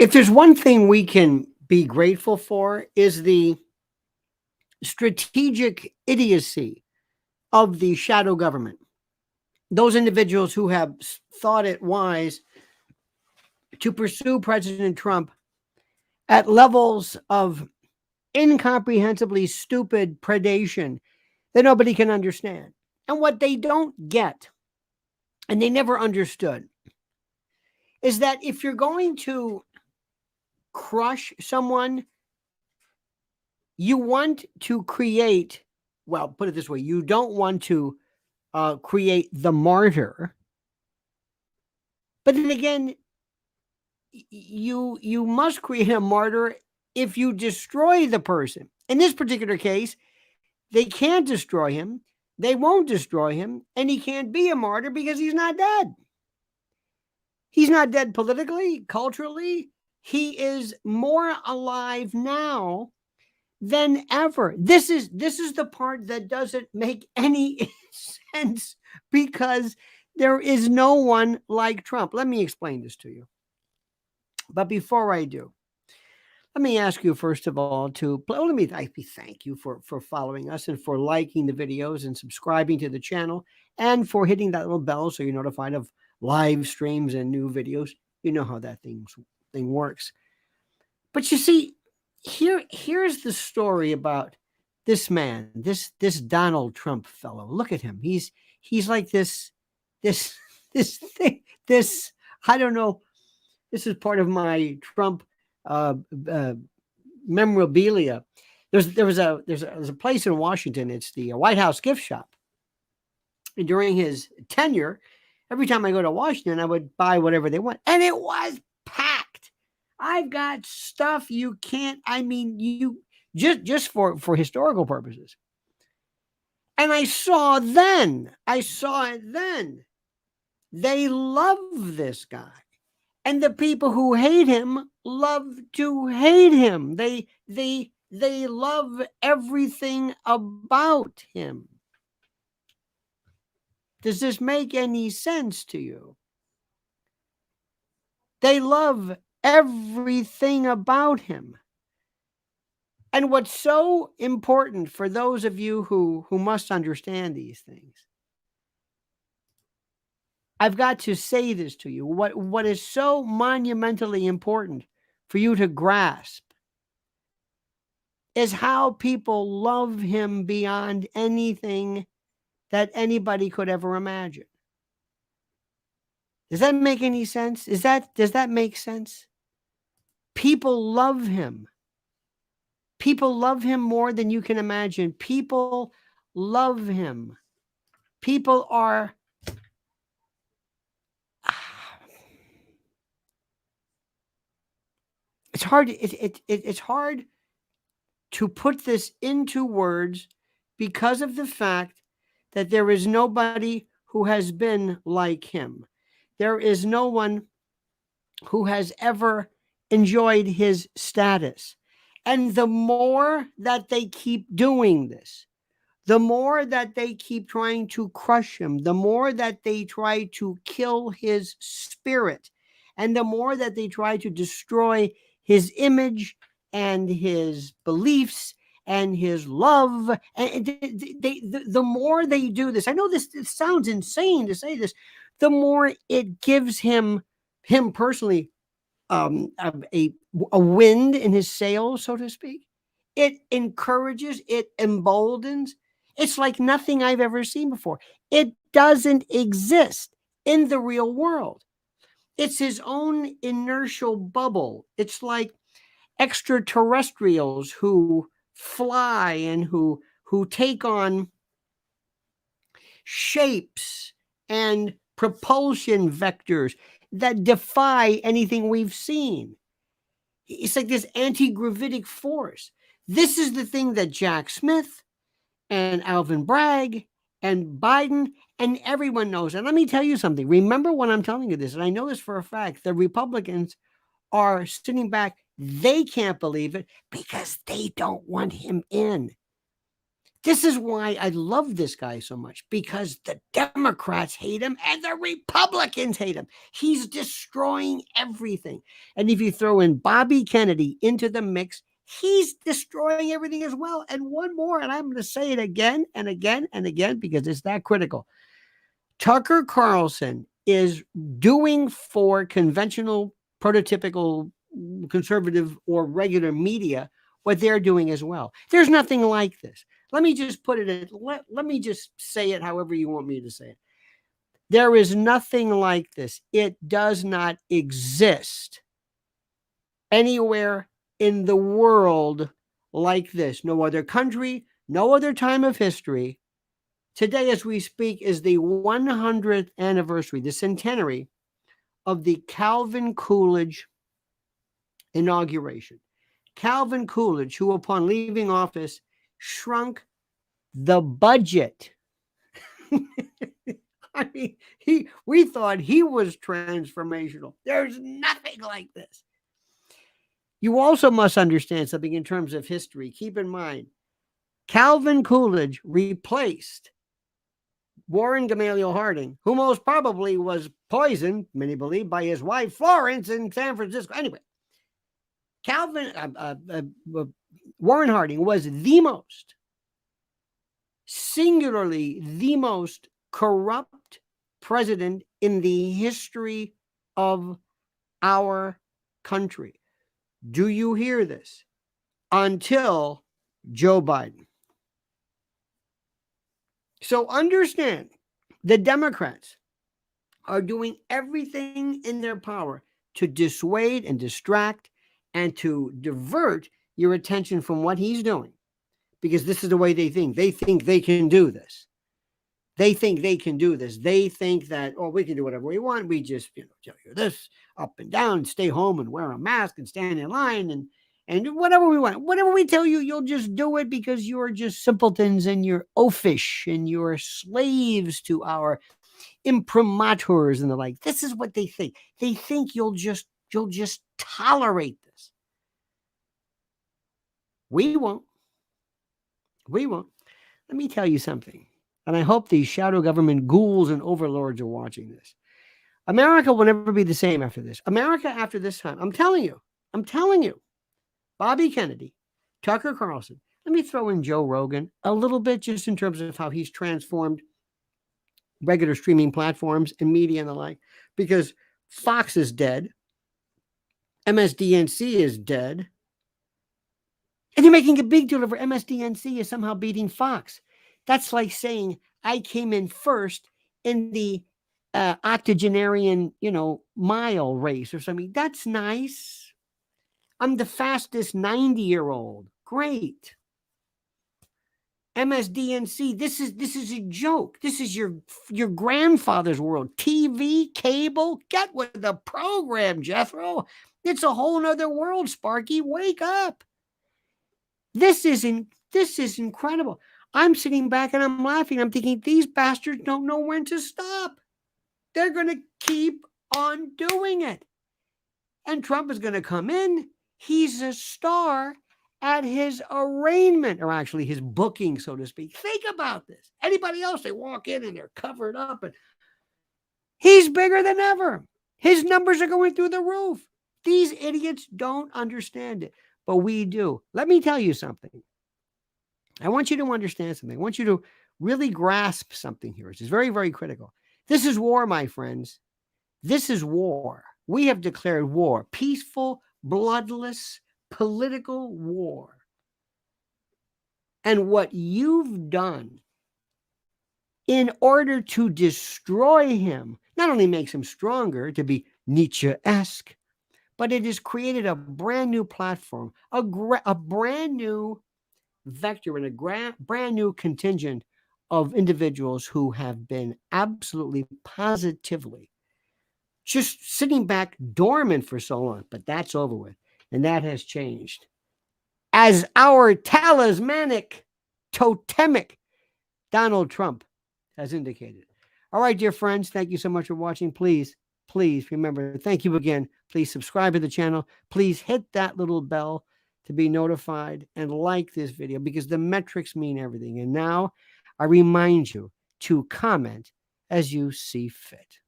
If there's one thing we can be grateful for is the strategic idiocy of the shadow government. Those individuals who have thought it wise to pursue President Trump at levels of incomprehensibly stupid predation that nobody can understand. And what they don't get, and they never understood, is that if you're going to crush someone, you want to create, well, put it this way, you don't want to create the martyr. But then again, you must create a martyr if you destroy the person. In this particular case, they can't destroy him. They won't destroy him. And he can't be a martyr because he's not dead. He's not dead politically, culturally. He is more alive now than ever. This is the part that doesn't make any sense, because there is no one like Trump. Let me explain this to you. But before I do, let me ask you, first of all, let me thank you for following us and for liking the videos and subscribing to the channel and for hitting that little bell so you're notified of live streams and new videos. You know how that thing works. But you see, here's the story about this man, this Donald Trump fellow. Look at him. He's like this thing, I don't know. This is part of my Trump memorabilia. There's a place in Washington. It's the White House gift shop. And during his tenure, every time I go to Washington, I would buy whatever they want, and it was packed. I've got stuff you can't. I mean, you just for historical purposes. And I saw it then. They love this guy. And the people who hate him love to hate him. They love everything about him. Does this make any sense to you? They love everything about him. And what's so important for those of you who must understand these things, I've got to say this to you. What is so monumentally important for you to grasp is how people love him beyond anything that anybody could ever imagine. Does that make any sense? Does that make sense? People love him. People love him more than you can imagine. People love him. People are... It's hard. It's hard to put this into words because of the fact that there is nobody who has been like him. There is no one who has ever enjoyed his status. And the more that they keep doing this, the more that they keep trying to crush him, the more that they try to kill his spirit, and the more that they try to destroy his image and his beliefs and his love, and the more they do this, I know this sounds insane to say this, the more it gives him personally a wind in his sails, so to speak. It encourages, it emboldens. It's like nothing I've ever seen before. It doesn't exist in the real world. It's his own inertial bubble. It's like extraterrestrials who fly and who take on shapes and propulsion vectors that defy anything we've seen. It's like this anti-gravitic force. This is the thing that Jack Smith and Alvin Bragg and Biden and everyone knows. And let me tell you something. Remember when I'm telling you this, and I know this for a fact, the Republicans are sitting back. They can't believe it because they don't want him in. This is why I love this guy so much, because the Democrats hate him and the Republicans hate him. He's destroying everything. And if you throw in Bobby Kennedy into the mix, he's destroying everything as well. And one more, and I'm going to say it again and again and again because it's that critical. Tucker Carlson is doing for conventional, prototypical, conservative, or regular media what they're doing as well. There's nothing like this. Let me just put it in, let me just say it however you want me to say it. There is nothing like this. It does not exist anywhere in the world like this. No other country, no other time of history. Today, as we speak, is the 100th anniversary, the centenary of the Calvin Coolidge inauguration. Calvin Coolidge, who upon leaving office shrunk the budget. I mean, we thought he was transformational. There's nothing like this. You also must understand something in terms of history. Keep in mind, Calvin Coolidge replaced Warren Gamaliel Harding, who most probably was poisoned, many believe, by his wife Florence in San Francisco. Anyway, Warren Harding was the most, singularly the most corrupt president in the history of our country. Do you hear this? Until Joe Biden. So understand, the Democrats are doing everything in their power to dissuade and distract and to divert your attention from what he's doing, because this is the way they think. They think they can do this. They think they can do this. They think that, oh, we can do whatever we want. We just, tell you this up and down, stay home and wear a mask and stand in line and whatever we want. Whatever we tell you, you'll just do it because you're just simpletons and you're oafish and you're slaves to our imprimaturs and the like. This is what they think. They think you'll just tolerate this. We won't. We won't. Let me tell you something. And I hope these shadow government ghouls and overlords are watching this. America will never be the same after this. America after this time, I'm telling you, Bobby Kennedy, Tucker Carlson, let me throw in Joe Rogan a little bit just in terms of how he's transformed regular streaming platforms and media and the like, because Fox is dead. MSDNC is dead. And they're making a big deal over MSDNC is somehow beating Fox. That's like saying I came in first in the octogenarian, mile race or something. That's nice. I'm the fastest 90-year-old. Great. MSDNC, this is a joke. This is your grandfather's world. TV, cable, get with the program, Jethro. It's a whole nother world, Sparky. Wake up. This is incredible. I'm sitting back and I'm laughing. I'm thinking, these bastards don't know when to stop. They're going to keep on doing it. And Trump is going to come in. He's a star at his arraignment, or actually his booking, so to speak. Think about this. Anybody else, they walk in and they're covered up. And he's bigger than ever. His numbers are going through the roof. These idiots don't understand it, but we do. Let me tell you something. I want you to understand something. I want you to really grasp something here, which is very, very critical. This is war, my friends. This is war. We have declared war. Peaceful, bloodless, political war. And what you've done in order to destroy him not only makes him stronger, to be Nietzsche-esque, but it has created a brand new platform, a brand new vector and a brand new contingent of individuals who have been absolutely positively just sitting back dormant for so long. But that's over with. And that has changed. As our talismanic, totemic Donald Trump has indicated. All right, dear friends, thank you so much for watching. Please remember, thank you again. Please subscribe to the channel. Please hit that little bell to be notified and like this video, because the metrics mean everything. And now I remind you to comment as you see fit.